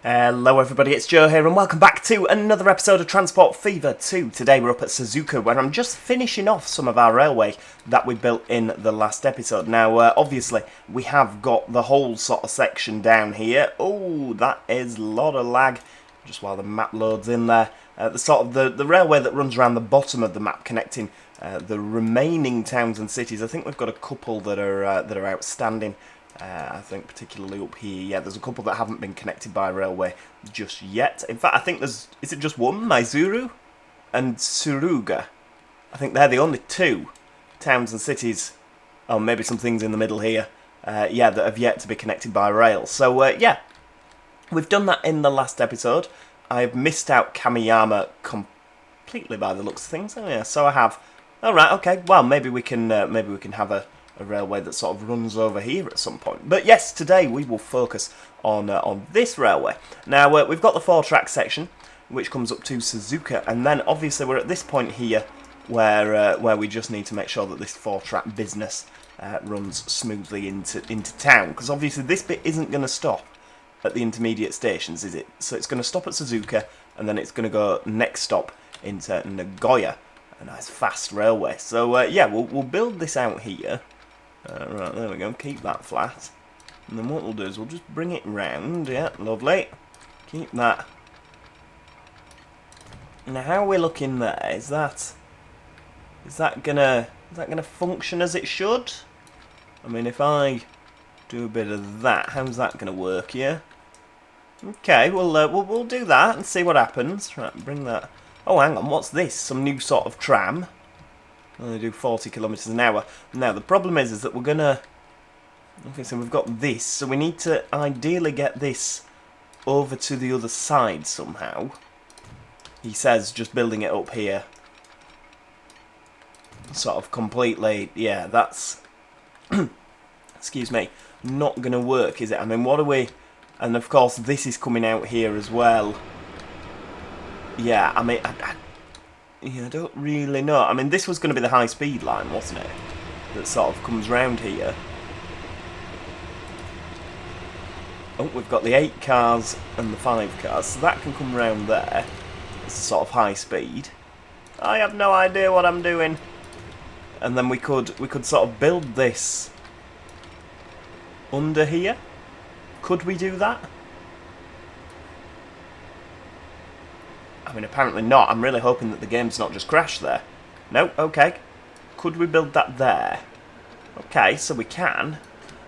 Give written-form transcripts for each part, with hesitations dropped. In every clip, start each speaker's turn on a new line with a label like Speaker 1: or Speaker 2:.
Speaker 1: Hello everybody, it's Joe here and welcome back to another episode of Transport Fever 2. Today we're up at Suzuka where I'm just finishing off some of our railway that we built in the last episode. Now obviously we have got the whole sort of section down here. Oh, that is a lot of lag, just while the map loads in there. The railway that runs around the bottom of the map connecting the remaining towns and cities. I think we've got a couple that are outstanding. I think particularly up here, yeah, there's a couple that haven't been connected by railway just yet. In fact, I think is it just one? Maizuru and Suruga. I think they're the only two towns and cities, oh, maybe some things in the middle here, yeah, that have yet to be connected by rail. So, yeah, we've done that in the last episode. I've missed out Kamiyama completely by the looks of things. Oh, yeah, so I have. All right, okay, well, maybe we can have a railway that sort of runs over here at some point. But yes, today we will focus on this railway. Now, we've got the 4-track section, which comes up to Suzuka, and then obviously we're at this point here where we just need to make sure that this 4-track business runs smoothly into town, because obviously this bit isn't going to stop at the intermediate stations, is it? So it's going to stop at Suzuka, and then it's going to go next stop into Nagoya, a nice fast railway. So yeah, we'll build this out here. Right, there we go, keep that flat. And then what we'll do is we'll just bring it round, yeah, lovely. Keep that. Now how are we looking there? Is that gonna function as it should? I mean, if I do a bit of that, how's that gonna work, yeah? Okay, we'll do that and see what happens. Right, bring that. Oh, hang on, what's this? Some new sort of tram? They do 40 kilometers an hour. Now the problem is that we're gonna. Okay, so we've got this, so we need to ideally get this over to the other side somehow. He says just building it up here, sort of completely. Yeah, that's excuse me, not gonna work, is it? I mean, what are we? And of course, this is coming out here as well. Yeah, I mean. Yeah, I don't really know. I mean, this was going to be the high-speed line, wasn't it? That sort of comes round here. Oh, we've got the 8 cars and the 5 cars, so that can come round there. It's sort of high speed. I have no idea what I'm doing. And then we could sort of build this under here. Could we do that? I mean, apparently not. I'm really hoping that the game's not just crashed there. No, okay. Could we build that there? Okay, so we can.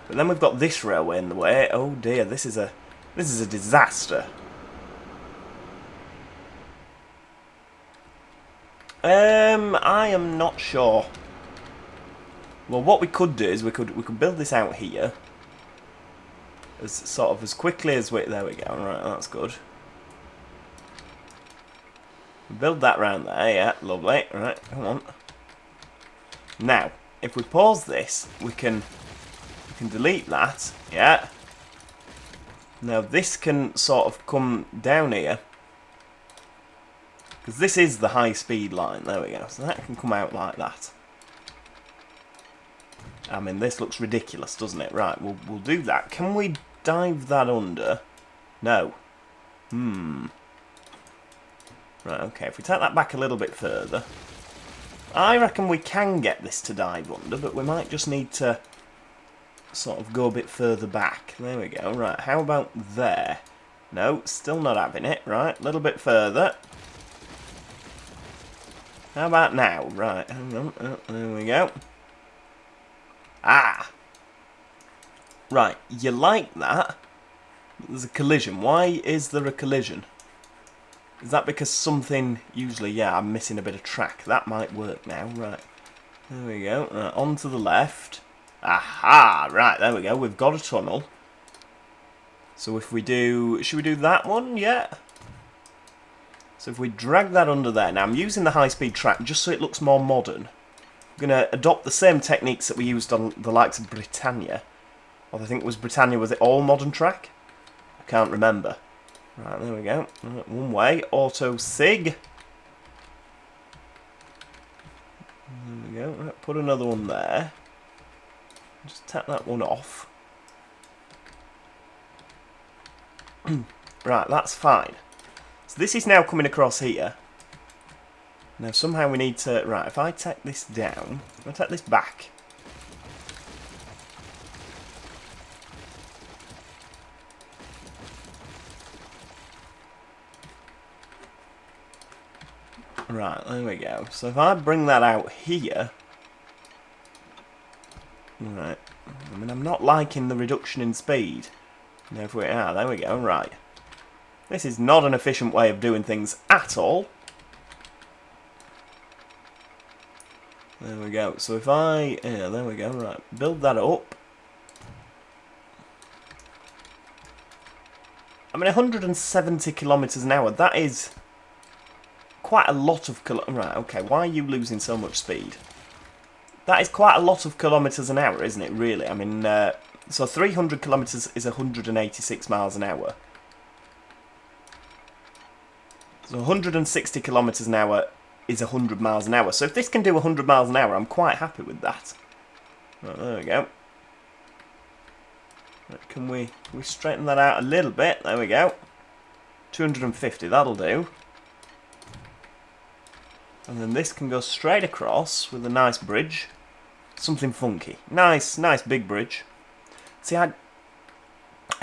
Speaker 1: But then we've got this railway in the way. Oh dear, this is a disaster. I am not sure. Well, what we could do is we could build this out here as quickly as we. There we go. Right, that's good. Build that round there, yeah, lovely. Right, come on. Now, if we pause this, we can delete that, yeah. Now this can sort of come down here, because this is the high-speed line. There we go. So that can come out like that. I mean, this looks ridiculous, doesn't it? Right, we'll do that. Can we dive that under? No. Right, okay, if we take that back a little bit further, I reckon we can get this to dive under, but we might just need to sort of go a bit further back. There we go, right, how about there? No, still not having it, right, a little bit further. How about now? Right, hang on, oh, there we go. Ah! Right, you like that? There's a collision. Why is there a collision? Is that because something, usually, yeah, I'm missing a bit of track. That might work now, right. There we go, right, on to the left. Aha, right, there we go, we've got a tunnel. So if we do, should we do that one? Yeah. So if we drag that under there, now I'm using the high-speed track just so it looks more modern. I'm going to adopt the same techniques that we used on the likes of Britannia. Or I think it was Britannia, was it all modern track? I can't remember. Right, there we go. Right, one way, auto sig. There we go. Right, put another one there. Just tap that one off. right, that's fine. So this is now coming across here. Now somehow we need to... Right, if I take this down... I'll take this back. Right, there we go. So if I bring that out here... Right. I mean, I'm not liking the reduction in speed. Now if we... there we go, right. This is not an efficient way of doing things at all. There we go. So if I... Yeah, there we go, right. Build that up. I mean, 170 kilometres an hour, that is quite a lot of... Right, okay, why are you losing so much speed? That is quite a lot of kilometres an hour, isn't it, really? I mean, so 300 kilometres is 186 miles an hour. So 160 kilometres an hour is 100 miles an hour. So if this can do 100 miles an hour, I'm quite happy with that. Right, there we go. Right, can we straighten that out a little bit? There we go. 250, that'll do. And then this can go straight across with a nice bridge. Something funky. Nice big bridge. See, I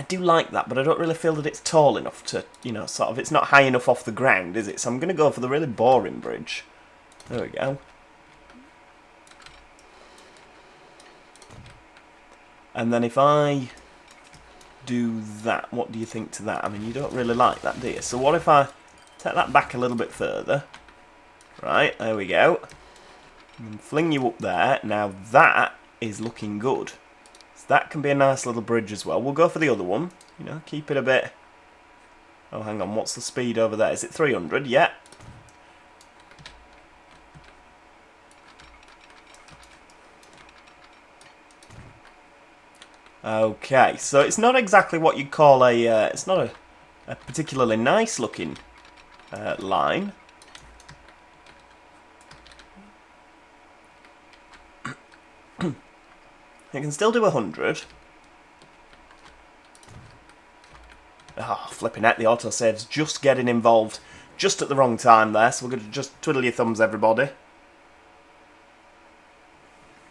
Speaker 1: do like that, but I don't really feel that it's tall enough to, you know, sort of, it's not high enough off the ground, is it? So I'm going to go for the really boring bridge. There we go. And then if I do that, what do you think to that? I mean, you don't really like that, do you? So what if I take that back a little bit further? Right, there we go. And fling you up there. Now that is looking good. So that can be a nice little bridge as well. We'll go for the other one. You know, keep it a bit... Oh, hang on. What's the speed over there? Is it 300? Yeah. Okay, so it's not exactly what you'd call a... it's not a particularly nice looking line. It can still do 100. Oh, flipping out, the autosave's just getting involved just at the wrong time there, so we're going to just twiddle your thumbs, everybody.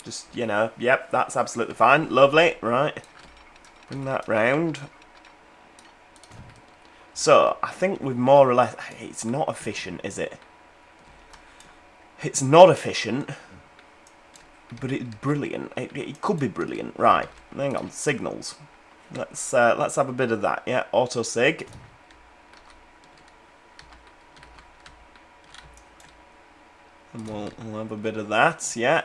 Speaker 1: Just, you know, yep, that's absolutely fine. Lovely, right. Bring that round. So, I think we've more or less... It's not efficient, is it? It's not efficient. But it's brilliant. It could be brilliant. Right. Hang on. Signals. Let's have a bit of that. Yeah. Auto sig. And we'll have a bit of that. Yeah.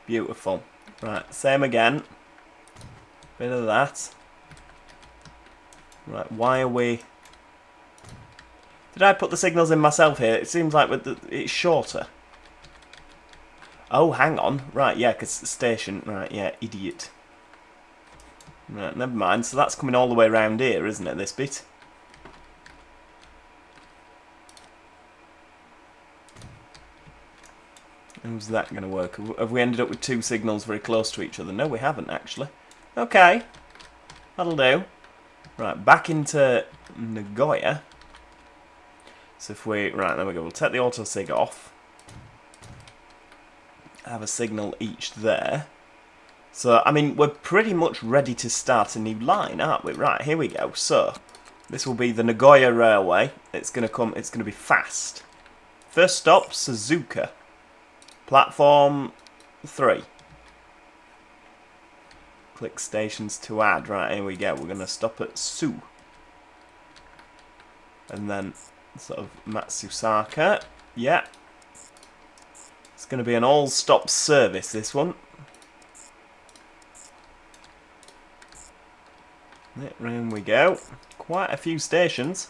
Speaker 1: Beautiful. Right. Same again. Bit of that. Right. Why are we... Did I put the signals in myself here? It seems like it's shorter. Oh, hang on. Right, yeah, because station... Right, yeah, idiot. Right, never mind. So that's coming all the way around here, isn't it, this bit? How's that going to work? Have we ended up with two signals very close to each other? No, we haven't, actually. Okay. That'll do. Right, back into Nagoya. So if we... Right, there we go. We'll take the autosig off. Have a signal each there. So, I mean, we're pretty much ready to start a new line, aren't we? Right, here we go. So, this will be the Nagoya Railway. It's going to be fast. First stop, Suzuka. Platform 3. Click stations to add. Right, here we go. We're going to stop at Su. And then, sort of, Matsusaka. Yeah. It's going to be an all-stop service, this one. Round we go. Quite a few stations.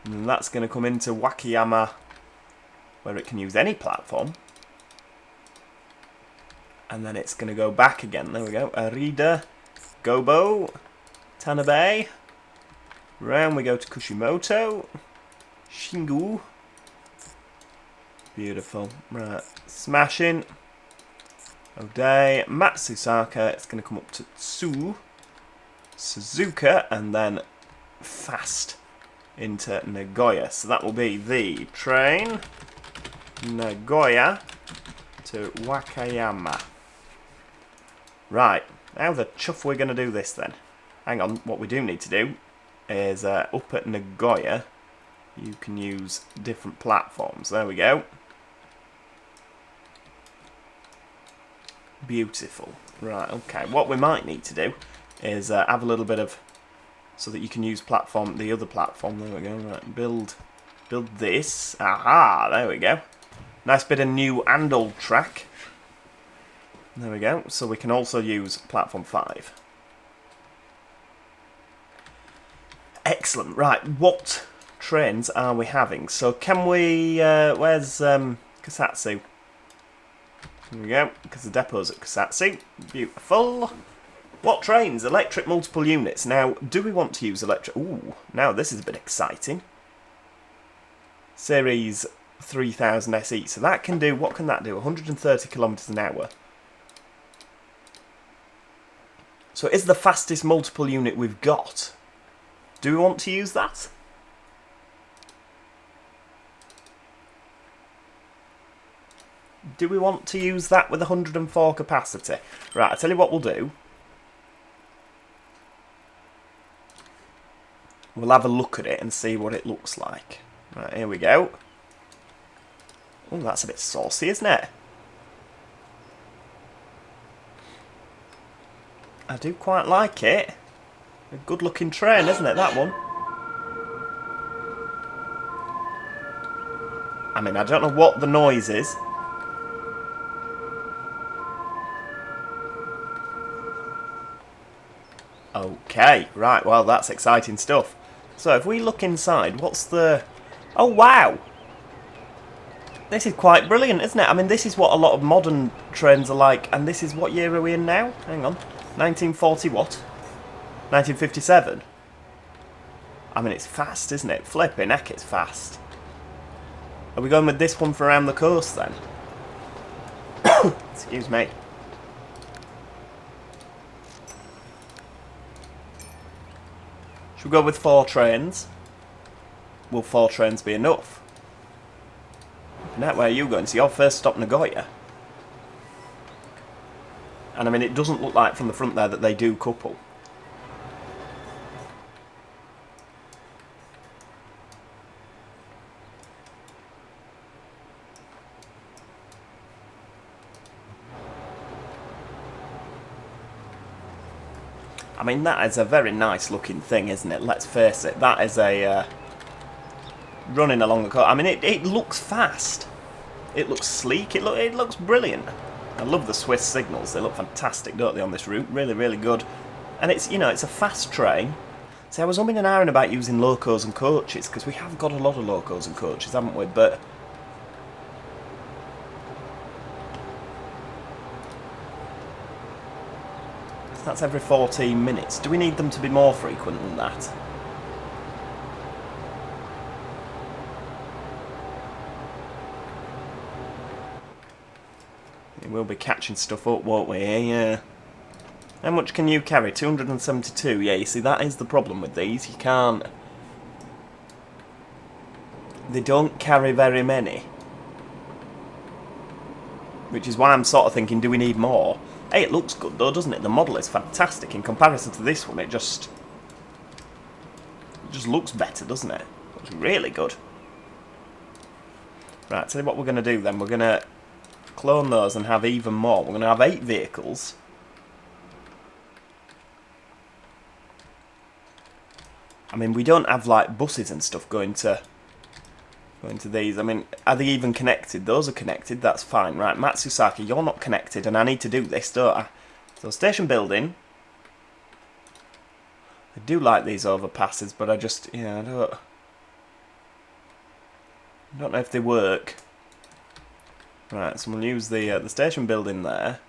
Speaker 1: And then that's going to come into Wakayama, where it can use any platform. And then it's going to go back again. There we go. Arida, Gobo, Tanabe. Round we go to Kushimoto. Shingu. Beautiful. Right. Smashing. Ode. Matsusaka. It's going to come up to Tsu. Suzuka, and then fast into Nagoya. So that will be the train Nagoya to Wakayama. Right, how the chuff are we going to do this then? Hang on, what we do need to do is up at Nagoya, you can use different platforms. There we go. Beautiful. Right, okay. What we might need to do is have a little bit of, so that you can use the other platform. There we go. Right, build this. Aha, there we go. Nice bit of new and old track. There we go. So we can also use platform 5. Excellent. Right, what trains are we having? So can we, where's Kusatsu? There we go, because the depot's at Kusatsu. Beautiful. What trains? Electric multiple units. Now, do we want to use electric? Ooh, now this is a bit exciting. Series 3000 SE. So that can do, what can that do? 130 kilometers an hour. So it is the fastest multiple unit we've got. Do we want to use that? Do we want to use that with 104 capacity? Right, I'll tell you what we'll do. We'll have a look at it and see what it looks like. Right, here we go. Oh, that's a bit saucy, isn't it? I do quite like it. A good looking train, isn't it, that one? I mean, I don't know what the noise is. Okay, right, well, that's exciting stuff. So, if we look inside, what's the... Oh, wow! This is quite brilliant, isn't it? I mean, this is what a lot of modern trains are like, and this is... What year are we in now? Hang on. 1940 what? 1957? I mean, it's fast, isn't it? Flipping heck, it's fast. Are we going with this one for around the coast, then? Excuse me. Should we go with 4 trains? Will 4 trains be enough? Now, where are you going? So your first stop, Nagoya. And I mean, it doesn't look like from the front there that they do couple. I mean, that is a very nice looking thing, isn't it? Let's face it. That is a... running along the coast. I mean, it looks fast. It looks sleek. It looks brilliant. I love the Swiss signals. They look fantastic, don't they, on this route? Really, really good. And it's, you know, it's a fast train. See, I was umming and ahhing about using locos and coaches, because we have got a lot of locos and coaches, haven't we? But... that's every 14 minutes. Do we need them to be more frequent than that? We'll be catching stuff up, won't we? Yeah. How much can you carry? 272. Yeah, you see, that is the problem with these. You can't... They don't carry very many. Which is why I'm sort of thinking, do we need more? Hey, it looks good though, doesn't it? The model is fantastic. In comparison to this one, it just looks better, doesn't it? It looks really good. Right, tell you what we're going to do then. We're going to clone those and have even more. We're going to have 8 vehicles. I mean, we don't have like buses and stuff going to these. I mean, are they even connected? Those are connected, that's fine. Right, Matsusaki, you're not connected, and I need to do this, don't I? So, station building. I do like these overpasses, but I just, yeah, I don't know if they work. Right, so we'll use the station building there.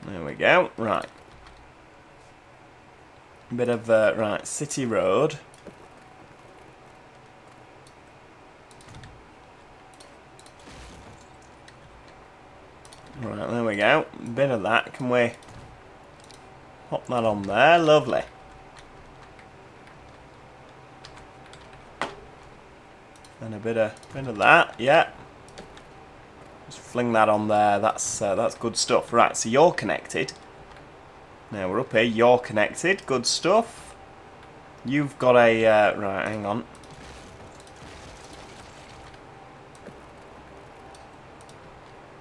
Speaker 1: There we go. Right. A bit of, right, City Road. Right, there we go. Bit of that. Can we pop that on there? Lovely. And a bit of that, yeah. Just fling that on there. That's good stuff. Right, so you're connected. Now we're up here. You're connected. Good stuff. You've got a right. Hang on.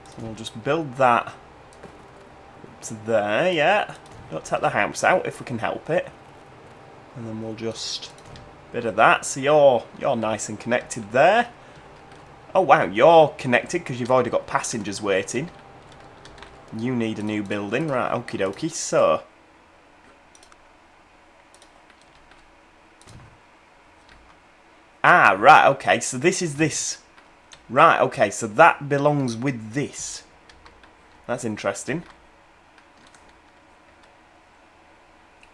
Speaker 1: So we'll just build that up to there. Yeah. Don't take the house out if we can help it. And then we'll just bit of that. So you're nice and connected there. Oh wow, you're connected because you've already got passengers waiting. You need a new building, right? Okie dokie. So right. Okay. So this is this. Right. Okay. So that belongs with this. That's interesting.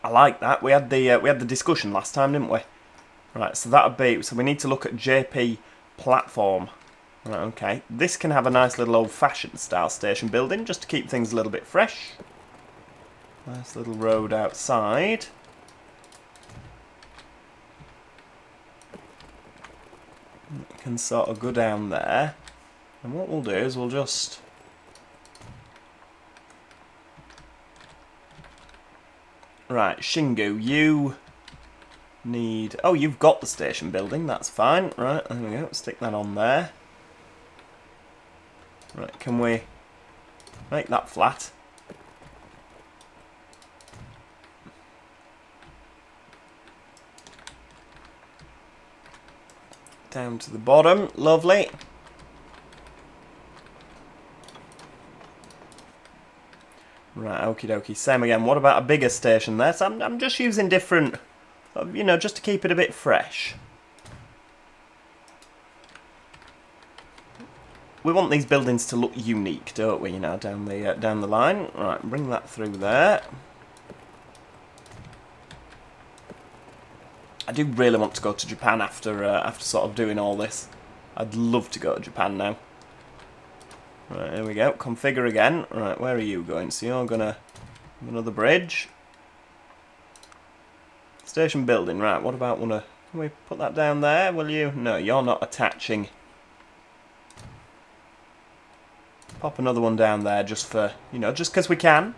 Speaker 1: I like that. We had the discussion last time, didn't we? Right, so that would be... So we need to look at JP platform. Right, okay. This can have a nice little old-fashioned style station building, just to keep things a little bit fresh. Nice little road outside. It can sort of go down there. And what we'll do is we'll just... Right, Shingu, you... need... Oh, you've got the station building, that's fine. Right, there we go, stick that on there. Right, can we make that flat? Down to the bottom, lovely. Right, okie dokie, same again. What about a bigger station there? So I'm just using different... You know, just to keep it a bit fresh. We want these buildings to look unique, don't we? You know, down the line. Right, bring that through there. I do really want to go to Japan after sort of doing all this. I'd love to go to Japan now. Right, here we go. Configure again. Right, where are you going? So you're gonna another bridge. Station building, right, what about can we put that down there, will you? No, you're not attaching. Pop another one down there just for, you know, just because we can.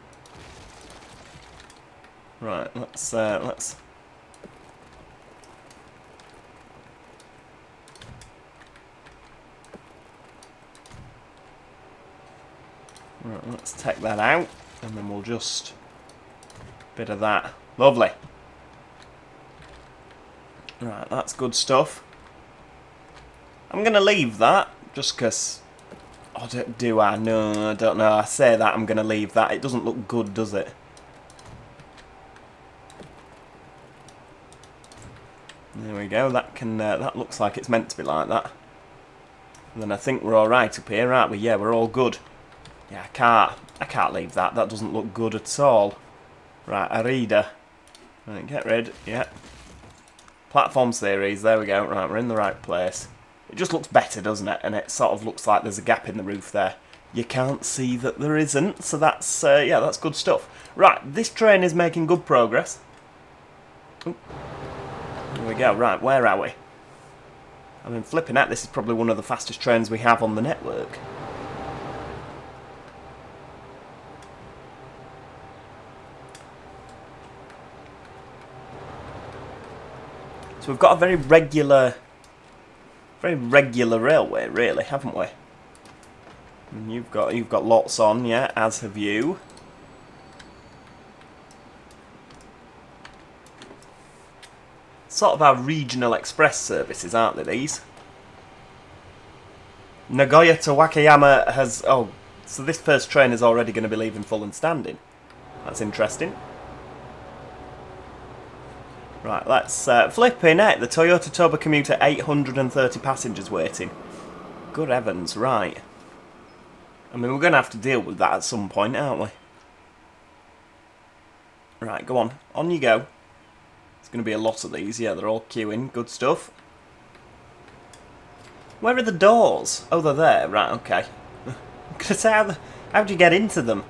Speaker 1: Right, let's... Right, let's take that out, and then we'll just... Bit of that. Lovely. Right, that's good stuff. I'm going to leave that, just because... Oh, do I? No, I don't know. I say that, I'm going to leave that. It doesn't look good, does it? There we go. That can. That looks like it's meant to be like that. And then I think we're all right up here, aren't we? Yeah, we're all good. Yeah, I can't leave that. That doesn't look good at all. Right, a reader. Right, get rid. Yeah. Platform series, there we go. Right, we're in the right place. It just looks better, doesn't it? And it sort of looks like there's a gap in the roof there. You can't see that there isn't, so that's, yeah, that's good stuff. Right, this train is making good progress. Ooh. There we go. Right, where are we? I mean, flipping out, this is probably one of the fastest trains we have on the network. So we've got a very regular railway, really, haven't we? And you've got lots on, yeah, as have you. Sort of our regional express services, aren't they, these? Nagoya to Wakayama has... Oh, so this first train is already going to be leaving full and standing. That's interesting. Right, let's... flipping heck, the Toyota Toba commuter, 830 passengers waiting. Good heavens, right. I mean, we're going to have to deal with that at some point, aren't we? Right, go on. On you go. There's going to be a lot of these. Yeah, they're all queuing. Good stuff. Where are the doors? Oh, they're there. Right, okay. I'm going to say, How'd you get into them?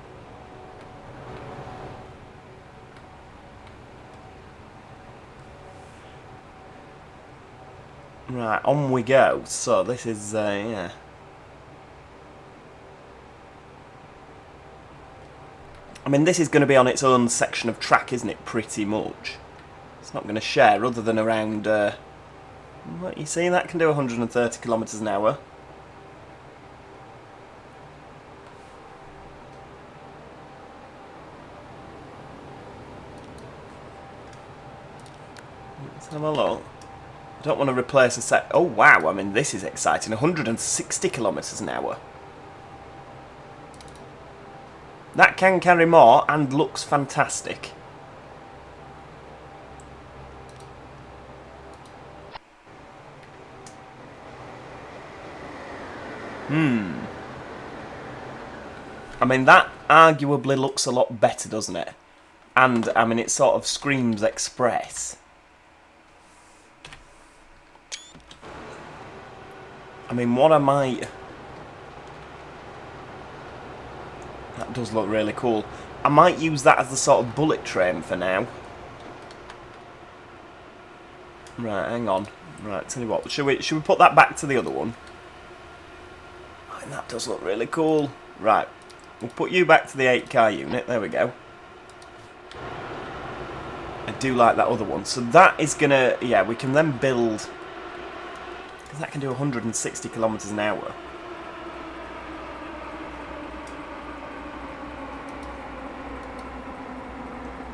Speaker 1: Right, on we go. So this is, yeah. I mean, this is going to be on its own section of track, isn't it? Pretty much. It's not going to share other than around... what, you see, that can do 130 kilometres an hour. Let's have a look. I don't want to replace a set... Oh, wow, I mean, this is exciting. 160 kilometres an hour. That can carry more and looks fantastic. I mean, that arguably looks a lot better, doesn't it? And, I mean, it sort of screams express. I mean, what I might... That does look really cool. I might use that as the sort of bullet train for now. Right, hang on. Right, tell you what. Should we put that back to the other one? Oh, and that does look really cool. Right. We'll put you back to the 8-car unit. There we go. I do like that other one. So that is going to... Yeah, we can then build... Because that can do 160 kilometres an hour.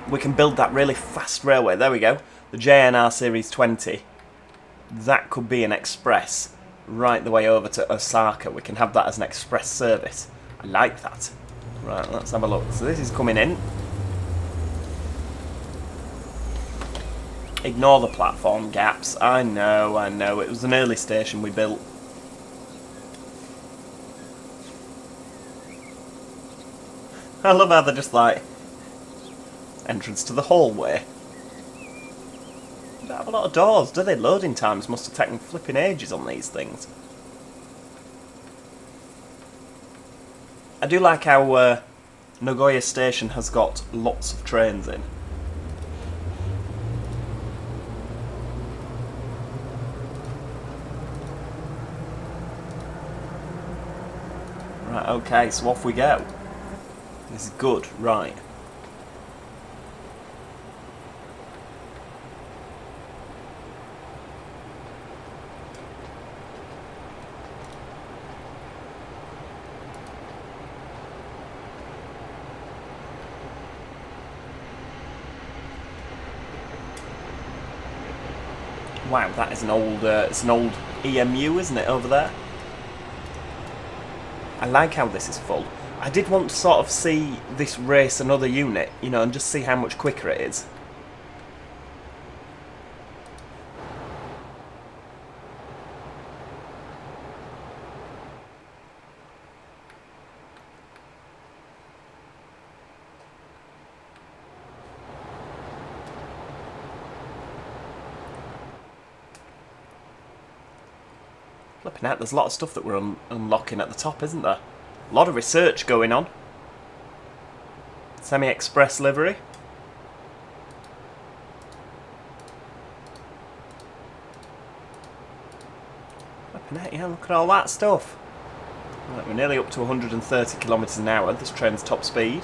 Speaker 1: We can build that really fast railway. There we go. The JNR Series 20. That could be an express right the way over to Osaka. We can have that as an express service. I like that. Right, let's have a look. So this is coming in. Ignore the platform gaps. I know. It was an early station we built. I love how they're just like... Entrance to the hallway. They don't have a lot of doors, do they? Loading times must have taken flipping ages on these things. I do like how Nagoya Station has got lots of trains in. Right, okay, so off we go. This is good, right. Wow, that is it's an old EMU, isn't it, over there? I like how this is full. I did want to sort of see this race another unit, you know, and just see how much quicker it is. Flipping out, there's a lot of stuff that we're unlocking at the top, isn't there? A lot of research going on. Semi-express livery. Flipping out, yeah, look at all that stuff. Right, we're nearly up to 130 kilometres an hour. This train's top speed.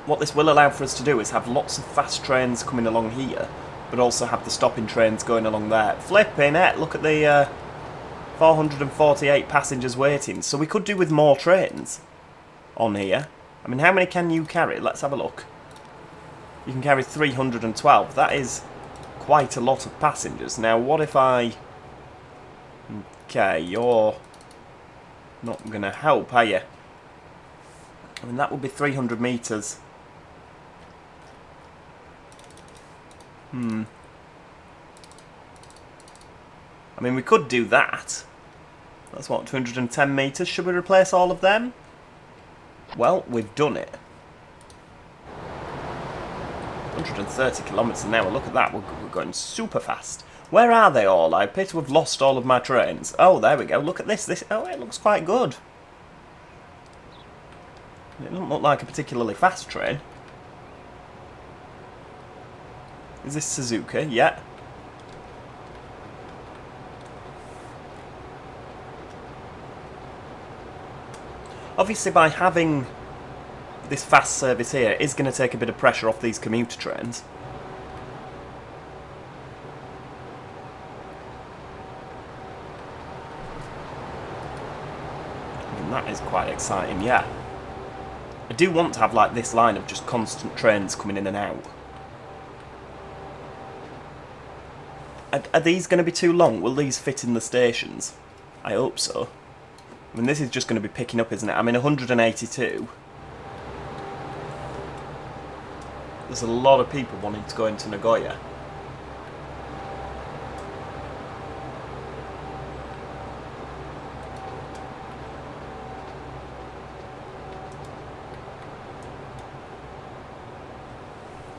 Speaker 1: What this will allow for us to do is have lots of fast trains coming along here, but also have the stopping trains going along there. Flipping it, look at the 448 passengers waiting. So we could do with more trains on here. I mean, how many can you carry? Let's have a look. You can carry 312. That is quite a lot of passengers. Now, what if I... Okay, you're not going to help, are you? I mean, that would be 300 metres. I mean, we could do that. That's what, 210 metres? Should we replace all of them? Well, we've done it. 130 kilometres an hour, look at that, we're going super fast. Where are they all? I appear to have lost all of my trains. Oh, there we go. Look at this. Oh, it looks quite good. It doesn't look like a particularly fast train. Is this Suzuka? Yeah. Obviously, by having this fast service here, it is going to take a bit of pressure off these commuter trains. And that is quite exciting, yeah. I do want to have like this line of just constant trains coming in and out. Are these going to be too long? Will these fit in the stations? I hope so. I mean, this is just going to be picking up, isn't it? I mean, 182. There's a lot of people wanting to go into Nagoya.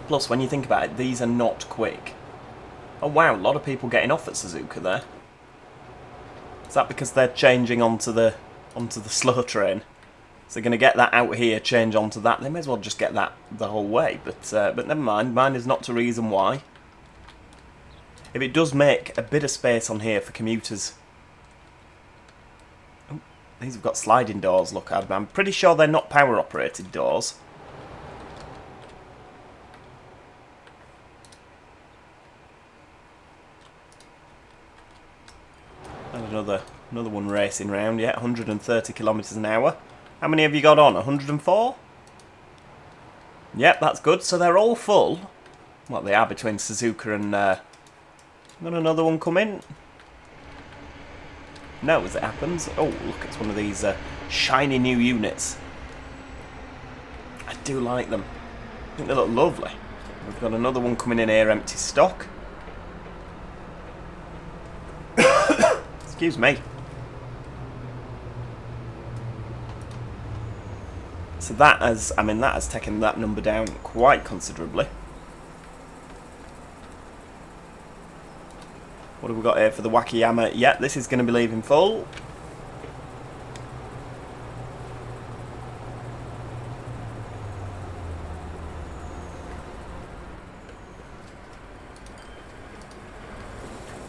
Speaker 1: Plus, when you think about it, these are not quick. Oh wow, a lot of people getting off at Suzuka there. Is that because they're changing onto the slow train? So they're going to get that out here, change onto that. They may as well just get that the whole way. But never mind. Mine is not a reason why. If it does make a bit of space on here for commuters. Oh, these have got sliding doors. Look, I'm pretty sure they're not power operated doors. And another one racing round. Yeah, 130 kilometres an hour. How many have you got on? 104? Yep, that's good. So they're all full. Well, they are between Suzuka and... got another one coming? No, as it happens. Oh, look, it's one of these shiny new units. I do like them. I think they look lovely. We've got another one coming in here, empty stock. Excuse me. So that has taken that number down quite considerably. What have we got here for the Wakayama? Yeah, this is going to be leaving full.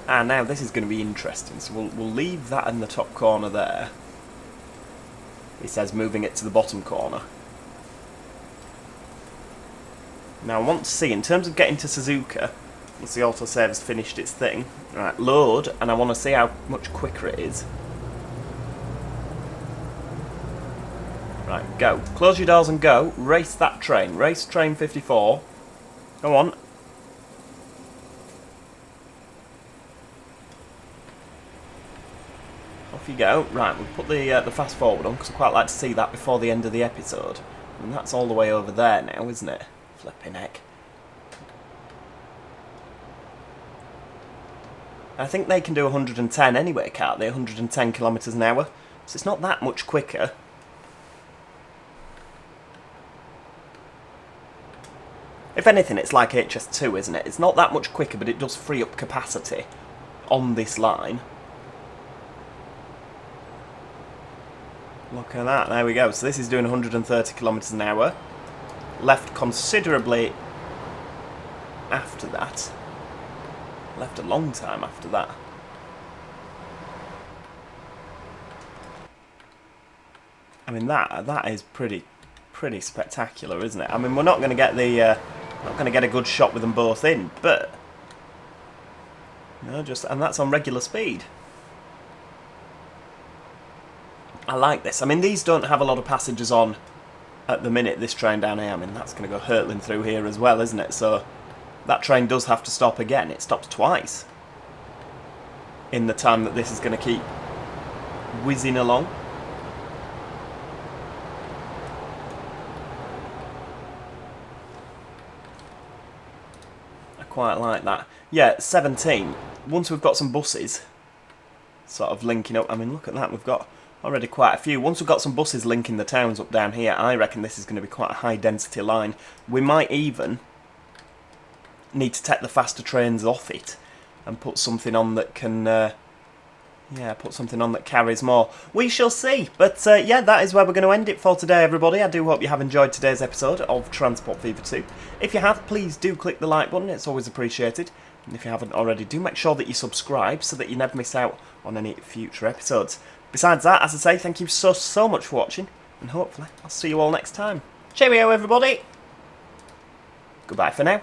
Speaker 1: And now this is going to be interesting. So we'll leave that in the top corner there. It says moving it to the bottom corner. Now I want to see, in terms of getting to Suzuka, once the autosave has finished its thing, right, load, and I want to see how much quicker it is. Right, go. Close your doors and go. Race that train. Race train 54. Go on. Off you go. Right, we'll put the fast forward on because I quite like to see that before the end of the episode. And that's all the way over there now, isn't it? Flipping heck. I think they can do 110 anyway, can't they? 110 kilometres an hour. So it's not that much quicker. If anything, it's like HS2, isn't it? It's not that much quicker, but it does free up capacity on this line. Look at that, there we go. So this is doing 130 kilometres an hour. Left considerably after that. Left a long time after that. I mean that is pretty spectacular, isn't it? I mean, we're not going to get a good shot with them both in, but no, and that's on regular speed. I like this. I mean, these don't have a lot of passengers on at the minute, this train down here. I mean, that's going to go hurtling through here as well, isn't it? So that train does have to stop again. It stops twice in the time that this is going to keep whizzing along. I quite like that. Yeah, 17. Once we've got some buses sort of linking up, I mean, look at that. We've got already quite a few. Once we've got some buses linking the towns up down here, I reckon this is going to be quite a high density line. We might even need to take the faster trains off it and put something on that can, yeah, put something on that carries more. We shall see. But yeah, that is where we're going to end it for today, everybody. I do hope you have enjoyed today's episode of Transport Fever 2. If you have, please do click the like button. It's always appreciated. And if you haven't already, do make sure that you subscribe so that you never miss out on any future episodes. Besides that, as I say, thank you so much for watching. And hopefully, I'll see you all next time. Cheerio, everybody. Goodbye for now.